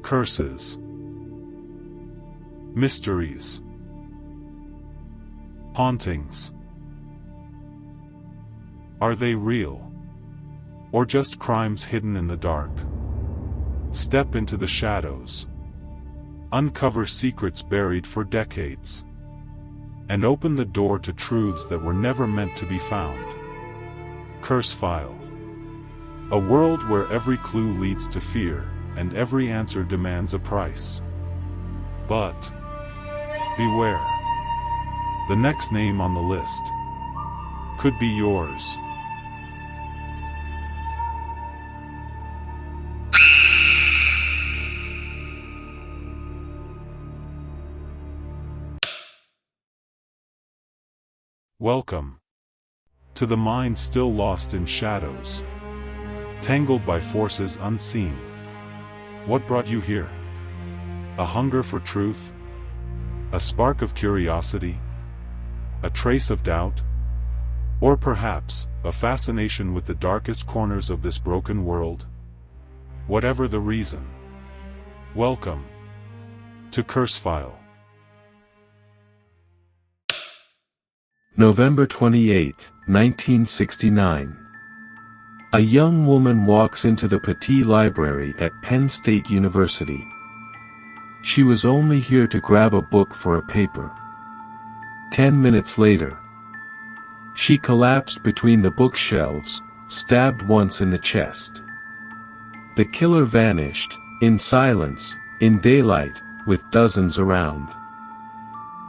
Curses. Mysteries. Hauntings. Are they real? Or just crimes hidden in the dark? Step into the shadows. Uncover secrets buried for decades. And open the door to truths that were never meant to be found. CursFile. A world where every clue leads to fear, and every answer demands a price. But beware. The next name on the list could be yours. Welcome to the mind still lost in shadows, tangled by forces unseen. What brought you here? A hunger for truth? A spark of curiosity? A trace of doubt? Or perhaps, a fascination with the darkest corners of this broken world? Whatever the reason, welcome to CursFile. November 28, 1969. A young woman walks into the Pattee Library at Penn State University. She was only here to grab a book for a paper. 10 minutes later, she collapsed between the bookshelves, stabbed once in the chest. The killer vanished, in silence, in daylight, with dozens around.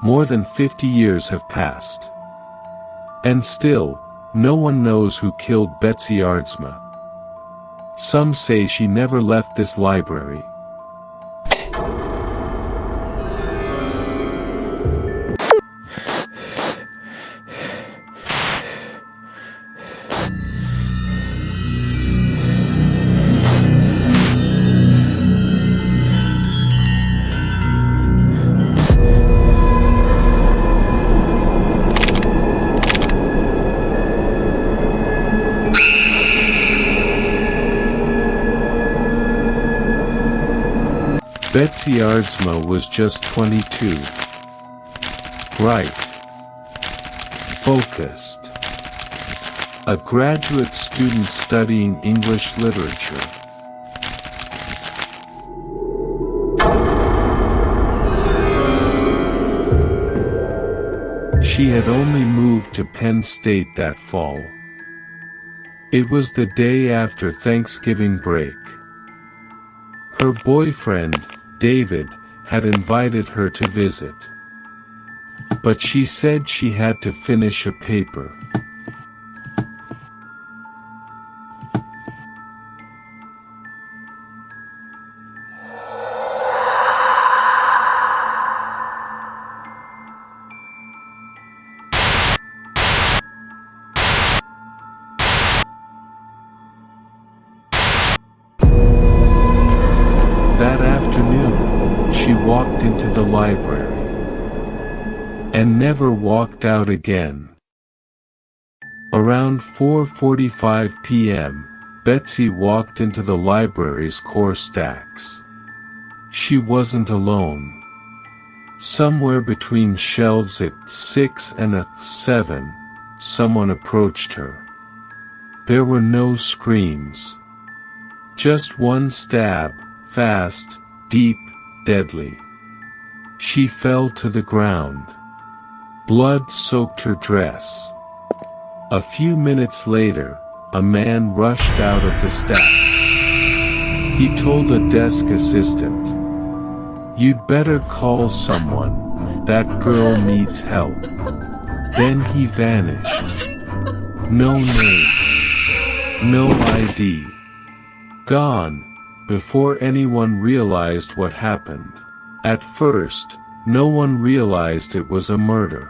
More than 50 years have passed. And still, no one knows who killed Betsy Aardsma. Some say she never left this library. Betsy Aardsma was just 22. Bright. Focused. A graduate student studying English literature. She had only moved to Penn State that fall. It was the day after Thanksgiving break. Her boyfriend, David, had invited her to visit. But she said she had to finish a paper. That afternoon, she walked into the library and never walked out again. Around 4:45 p.m., Betsy walked into the library's core stacks. She wasn't alone. Somewhere between shelves at 6 and 7, someone approached her. There were no screams. Just one stab. Fast, deep, deadly. She fell to the ground. Blood soaked her dress. A few minutes later, a man rushed out of the stacks. He told a desk assistant, "You'd better call someone, that girl needs help." Then he vanished. No name. No ID. Gone. Before anyone realized what happened. At first, no one realized it was a murder.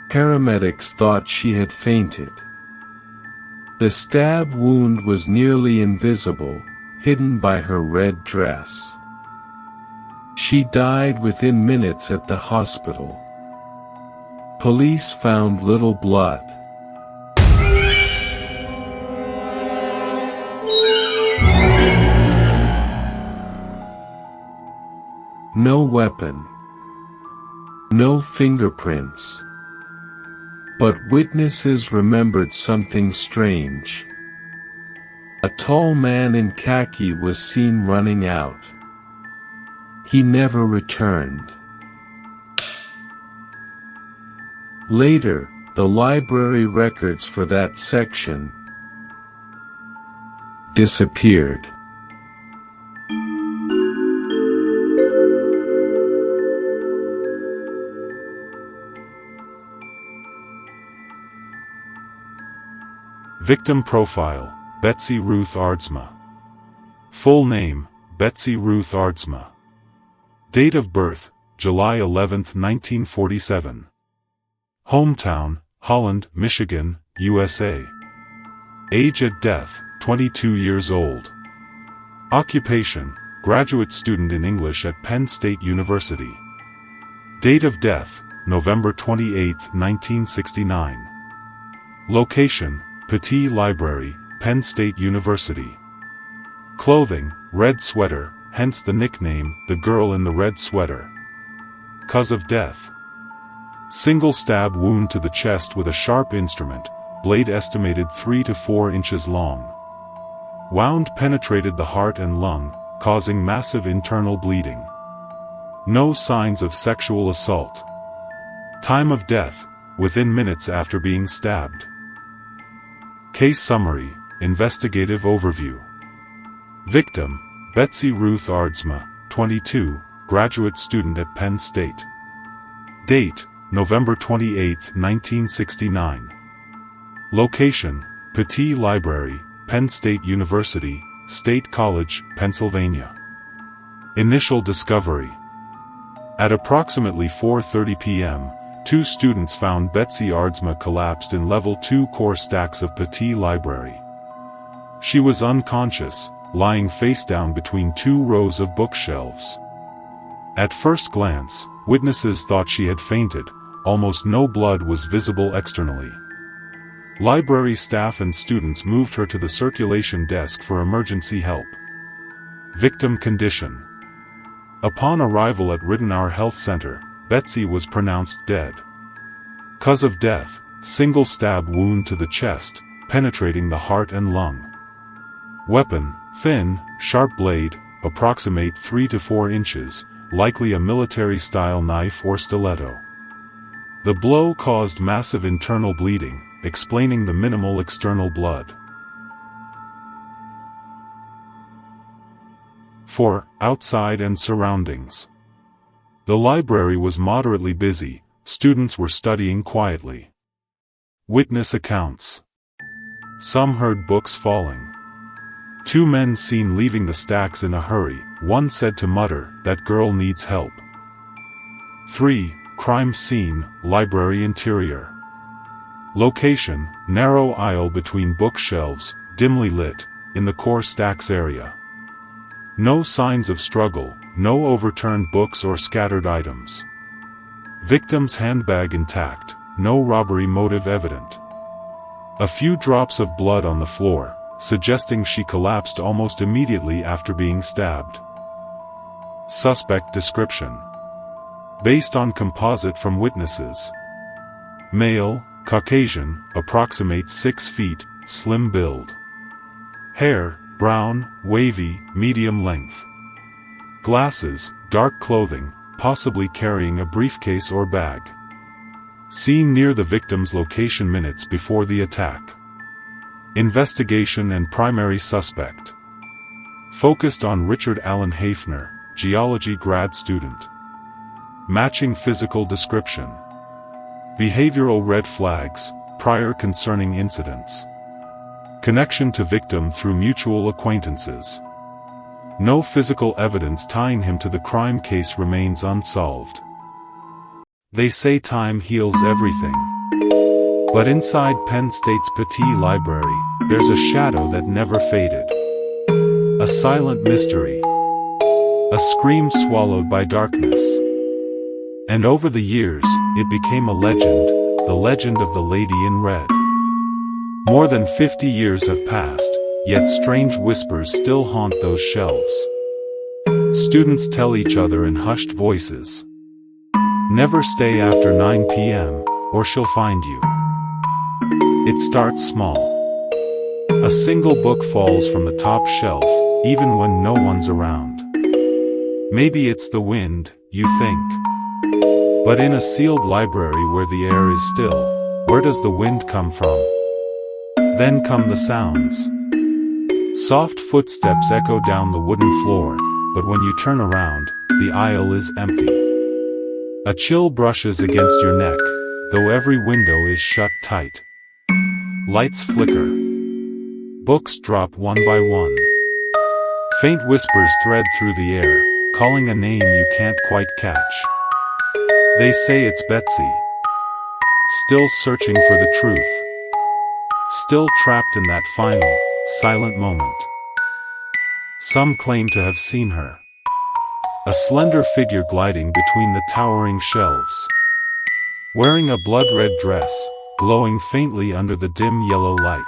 Paramedics thought she had fainted. The stab wound was nearly invisible, hidden by her red dress. She died within minutes at the hospital. Police found little blood. No weapon. No fingerprints. But witnesses remembered something strange. A tall man in khaki was seen running out. He never returned. Later, the library records for that section disappeared. Victim profile, Betsy Ruth Aardsma. Full name, Betsy Ruth Aardsma. Date of birth, July 11, 1947. Hometown, Holland, Michigan, USA. Age at death, 22 years old. Occupation, graduate student in English at Penn State University. Date of death, November 28, 1969. Location, Pattee Library, Penn State University. Clothing, red sweater, hence the nickname, the girl in the red sweater. Cause of death. Single stab wound to the chest with a sharp instrument, blade estimated 3 to 4 inches long. Wound penetrated the heart and lung, causing massive internal bleeding. No signs of sexual assault. Time of death, within minutes after being stabbed. Case summary, investigative overview. Victim, Betsy Ruth Aardsma, 22, graduate student at Penn State. Date, November 28, 1969. Location, Pattee Library, Penn State University, State College, Pennsylvania. Initial discovery. At approximately 4:30 p.m., 2 students found Betsy Aardsma collapsed in level 2 core stacks of Pattee Library. She was unconscious, lying face down between 2 rows of bookshelves. At first glance, witnesses thought she had fainted. Almost no blood was visible externally. Library staff and students moved her to the circulation desk for emergency help. Victim condition. Upon arrival at Ridenour Health Center, Betsy was pronounced dead. Cause of death, single stab wound to the chest, penetrating the heart and lung. Weapon, thin, sharp blade, approximate 3 to 4 inches, likely a military-style knife or stiletto. The blow caused massive internal bleeding, explaining the minimal external blood. 4. Outside and surroundings. The library was moderately busy, students were studying quietly. Witness accounts. Some heard books falling. 2 men seen leaving the stacks in a hurry, one said to mutter, "That girl needs help." 3. Crime scene, library interior. Location, narrow aisle between bookshelves, dimly lit, in the core stacks area. No signs of struggle, no overturned books or scattered items. Victim's handbag intact, no robbery motive evident. A few drops of blood on the floor, suggesting she collapsed almost immediately after being stabbed. Suspect description. Based on composite from witnesses. Male, Caucasian, approximate 6 feet, slim build. Hair, brown, wavy, medium length. Glasses, dark clothing, possibly carrying a briefcase or bag. Seen near the victim's location minutes before the attack. Investigation and primary suspect. Focused on Richard Allen Hafner, geology grad student. Matching physical description. Behavioral red flags, prior concerning incidents. Connection to victim through mutual acquaintances. No physical evidence tying him to the crime case remains unsolved. They say time heals everything. But inside Penn State's Pattee Library, there's a shadow that never faded. A silent mystery. A scream swallowed by darkness. And over the years, it became a legend, the legend of the Lady in Red. More than 50 years have passed, yet strange whispers still haunt those shelves. Students tell each other in hushed voices. Never stay after 9 p.m., or she'll find you. It starts small. A single book falls from the top shelf, even when no one's around. Maybe it's the wind, you think. But in a sealed library where the air is still, where does the wind come from? Then come the sounds. Soft footsteps echo down the wooden floor, but when you turn around, the aisle is empty. A chill brushes against your neck, though every window is shut tight. Lights flicker. Books drop one by one. Faint whispers thread through the air, calling a name you can't quite catch. They say it's Betsy. Still searching for the truth. Still trapped in that final, silent moment. Some claim to have seen her. A slender figure gliding between the towering shelves. Wearing a blood-red dress, glowing faintly under the dim yellow light.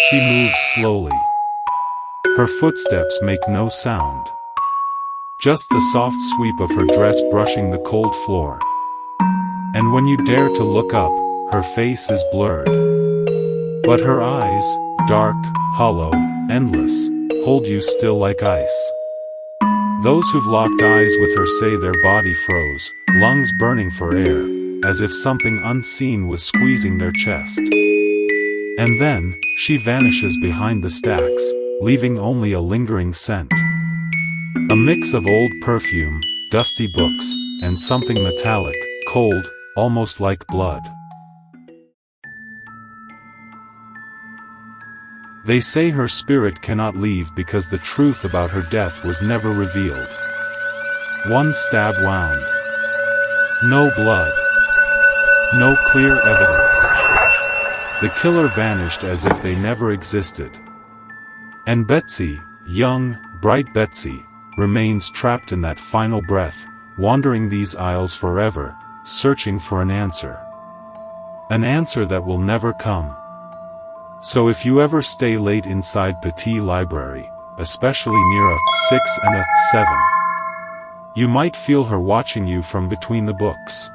She moves slowly. Her footsteps make no sound. Just the soft sweep of her dress brushing the cold floor. And when you dare to look up, her face is blurred. But her eyes, dark, hollow, endless, hold you still like ice. Those who've locked eyes with her say their body froze, lungs burning for air, as if something unseen was squeezing their chest. And then, she vanishes behind the stacks, leaving only a lingering scent. A mix of old perfume, dusty books, and something metallic, cold, almost like blood. They say her spirit cannot leave because the truth about her death was never revealed. One stab wound. No blood. No clear evidence. The killer vanished as if they never existed. And Betsy, young, bright Betsy, remains trapped in that final breath, wandering these aisles forever, searching for an answer. An answer that will never come. So if you ever stay late inside Pattee Library, especially near a 6 and a 7, you might feel her watching you from between the books.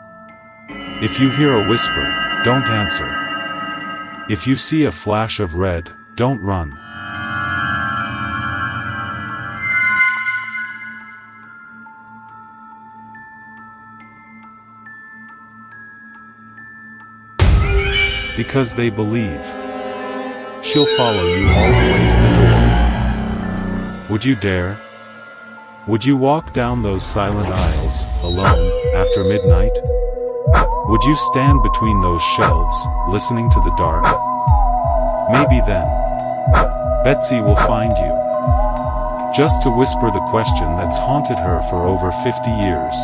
If you hear a whisper, don't answer. If you see a flash of red, don't run. Because they believe. She'll follow you all the way to the door. Would you dare? Would you walk down those silent aisles, alone, after midnight? Would you stand between those shelves, listening to the dark? Maybe then, Betsy will find you. Just to whisper the question that's haunted her for over 50 years.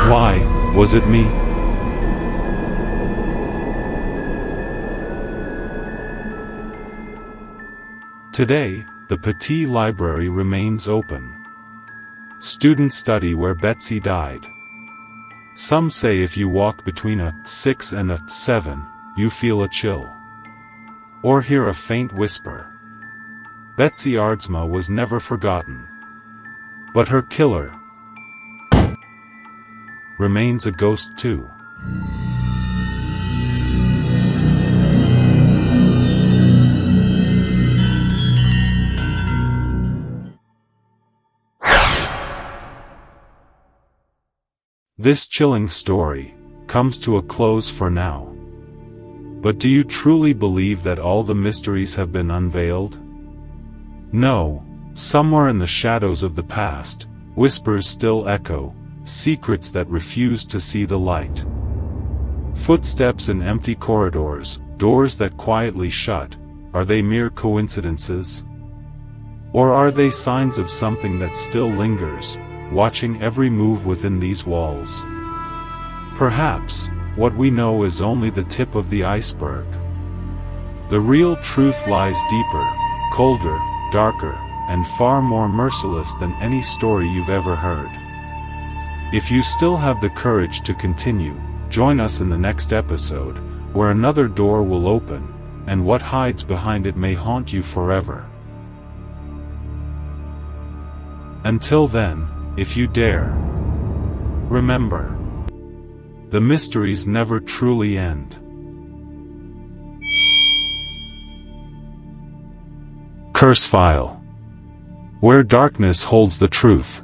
Why, was it me? Today, the Pattee Library remains open. Students study where Betsy died. Some say if you walk between a 6 and a 7, you feel a chill. Or hear a faint whisper. Betsy Aardsma was never forgotten. But her killer remains a ghost too. This chilling story comes to a close for now. But do you truly believe that all the mysteries have been unveiled? No, somewhere in the shadows of the past, whispers still echo, secrets that refuse to see the light. Footsteps in empty corridors, doors that quietly shut, are they mere coincidences? Or are they signs of something that still lingers, watching every move within these walls? Perhaps, what we know is only the tip of the iceberg. The real truth lies deeper, colder, darker, and far more merciless than any story you've ever heard. If you still have the courage to continue, join us in the next episode, where another door will open, and what hides behind it may haunt you forever. Until then, if you dare, remember, the mysteries never truly end. CursFile, where darkness holds the truth.